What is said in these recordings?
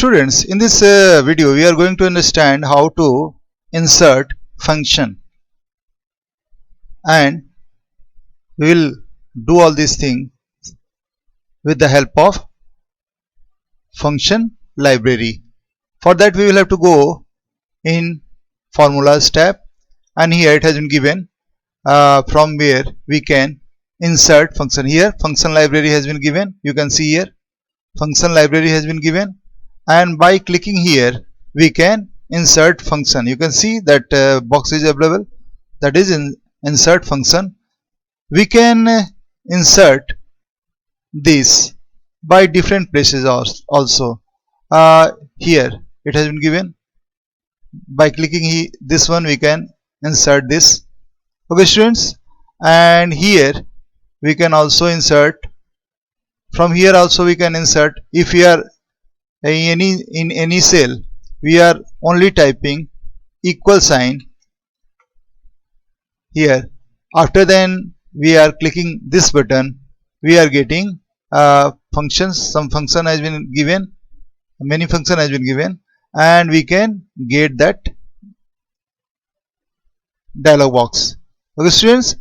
students, in this video we are going to understand how to insert function, and we will do all these things with the help of function library. For that we will have to go in formulas tab, and here it has been given from where we can insert function. Here function library has been given, you can see here function library has been given, and by clicking here we can insert function. You can see that box is available, that is in insert function. We can insert this by different places also. Here it has been given, by clicking this one we can insert this. Okay students, and here we can also insert, from here also we can insert. If we are in any cell, we are only typing equal sign here. After then we are clicking this button, we are getting functions. Some function has been given, many function has been given, and we can get that dialog box. Okay students,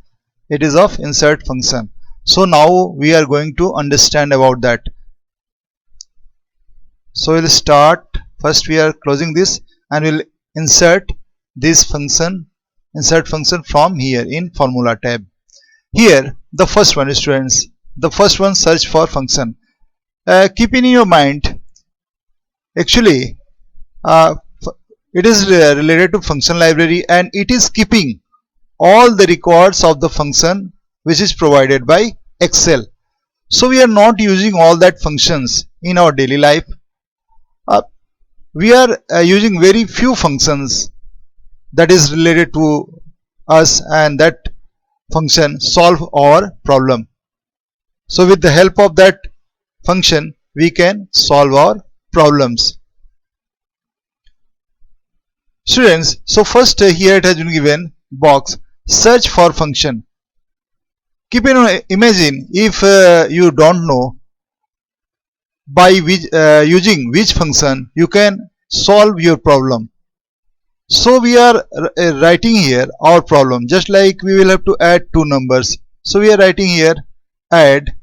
it is of insert function. So now we are going to understand about that. So we'll start. First we are closing this and we'll insert this function, insert function from here in formula tab. Here the first one, students, the first one, search for function. Keep in your mind, actually it is related to function library, and it is keeping all the records of the function which is provided by Excel. So we are not using all that functions in our daily life. We are using very few functions that is related to us, and that function solve our problem. So with the help of that function we can solve our problems. Students, so first here it has been given box search for function. Keep in mind, imagine if you don't know by which, using which function you can solve your problem. So we are writing here our problem, just like we will have to add two numbers. So we are writing here add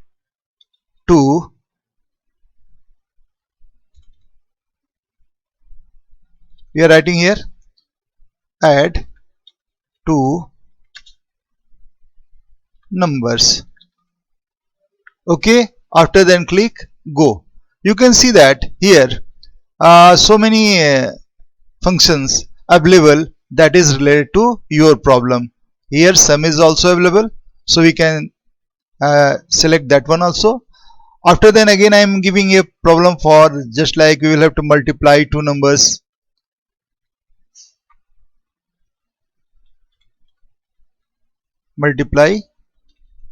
two add two numbers. Okay, after then click go. You can see that here so many functions available that is related to your problem. Here sum is also available, so we can select that one also. After then again I am giving a problem for, just like we will have to multiply two numbers. Multiply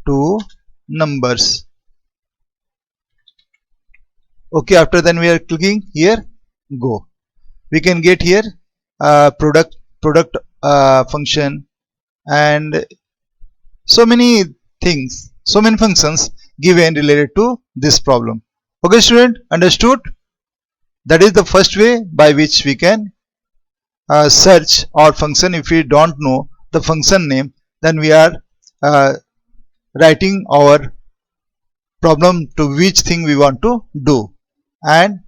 two numbers. Okay, after then we are clicking here go. We can get here product function, and so many things, so many functions given related to this problem. Okay student, understood? That is the first way by which we can search our function. If we don't know the function name, then we are writing our problem to which thing we want to do, and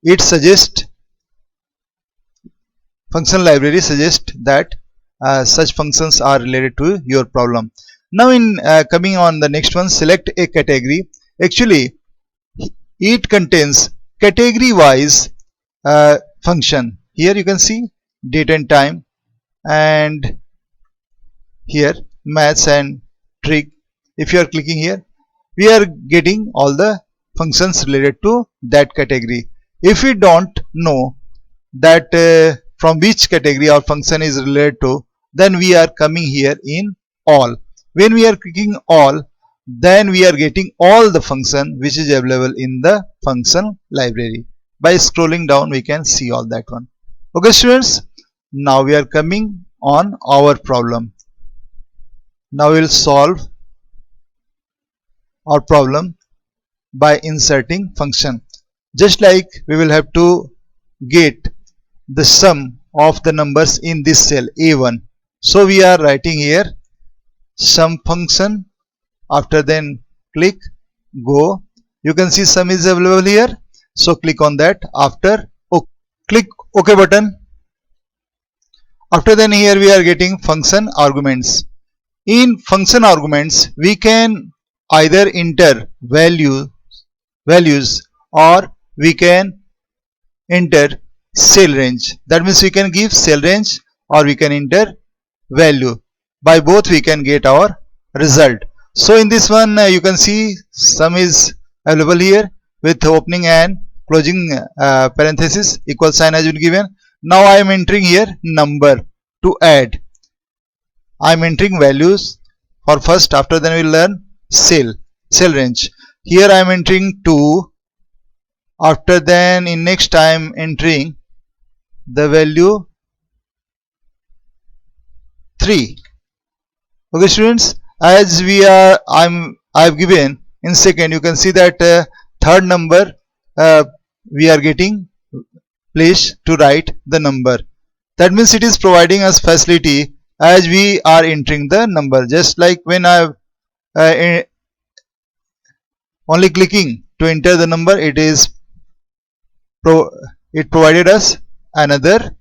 it suggests, function library suggests that such functions are related to your problem. Now in coming on the next one, select a category. Actually it contains category wise function. Here you can see date and time, and here maths and trig. If you are clicking here, we are getting all the functions related to that category. If we don't know that from which category our function is related to, then we are coming here in all. When we are clicking all, then we are getting all the function which is available in the function library. By scrolling down we can see all that one. Okay students, now we are coming on our problem. Now we will solve our problem by inserting function. Just like we will have to get the sum of the numbers in this cell A1. So we are writing here sum function. After then click go. You can see sum is available here. So click on that. After click OK button. After then here we are getting function arguments. In function arguments we can either enter values or we can enter cell range. That means we can give cell range or we can enter value. By both we can get our result. So in this one you can see sum is available here with opening and closing parenthesis, equal sign has been given. Now I am entering here number to add. I am entering values for first, after then we will learn cell range. Here I am entering 2. After then in next I am entering the value 3. Okay students, as we are I've given in second, you can see that third number we are getting place to write the number. That means it is providing us facility as we are entering the number. Just like when I only clicking to enter the number, it provided us another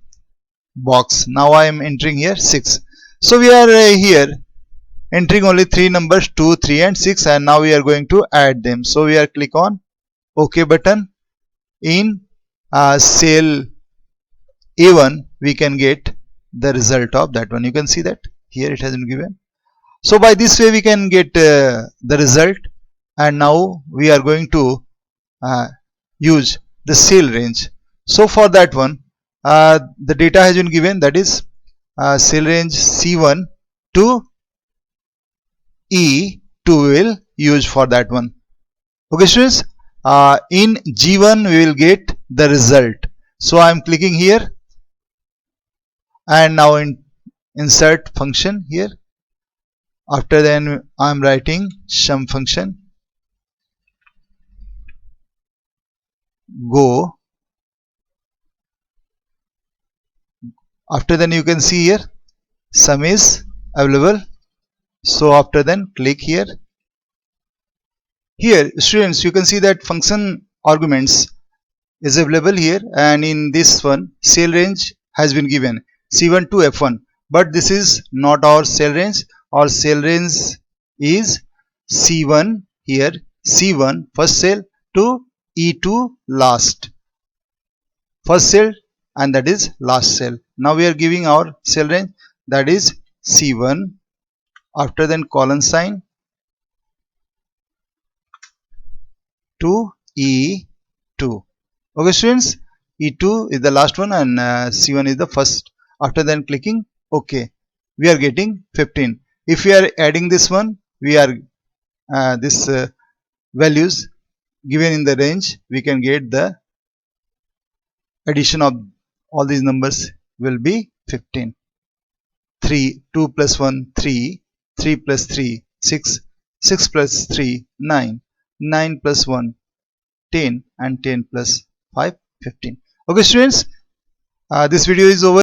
box. Now I am entering here 6. So we are here entering only 3 numbers, 2, 3 and 6, and now we are going to add them. So we are click on OK button. In cell A1 we can get the result of that one. You can see that here it has been given. So by this way we can get the result, and now we are going to use the cell range. So for that one the data has been given, that is cell range C1 to E2 will use for that one. Okay students, in G1 we will get the result. So I am clicking here and now insert function here. After then I am writing sum function, go. After then you can see here sum is available. So after then click here. Here students, you can see that function arguments is available here, and in this one cell range has been given C1 to F1, but this is not our cell range. Our cell range is C1 here, C1 first cell to E2 last first cell, and that is last cell. Now we are giving our cell range, that is C1. After then colon sign to E2. Okay students, E2 is the last one and C1 is the first. After then clicking OK, we are getting 15. If we are adding this one, we are this values given in the range, we can get the addition of all these numbers will be 15. 3, 2 plus 1, 3, 3 plus 3, 6, 6 plus 3, 9, 9 plus 1, 10, and 10 plus 5, 15. Okay students, this video is over.